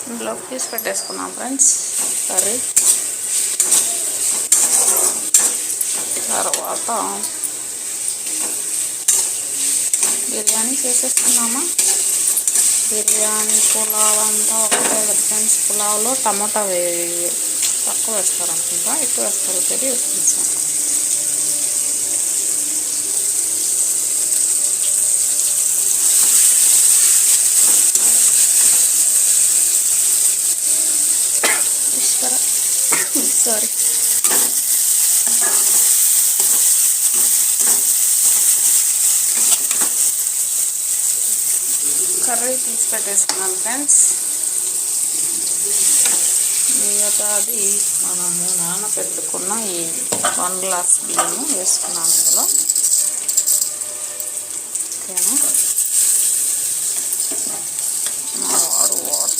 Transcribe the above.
ఇందులో తీసి పెట్టేసుకున్నాం ఫ్రెండ్స్ కర్రీ. తర్వాత బిర్యానీ చేసేసుకున్నామా. బిర్యానీ పులావ్ అంతా ఒకటే కదా ఫ్రెండ్స్. పులావ్లో టమాటా తక్కువ వేస్తారు అనుకుంటా, ఎక్కువ వేస్తారు తెలియదు కొంచెం. సారీ, కర్రీ తీసి పెట్టేసుకున్నాను ఫ్రెండ్స్. మిగతాది మనము నానబెట్టుకున్న ఈ 1 గ్లాస్ బియ్యము వేసుకున్నాను ఇందులో. ఓకేనా.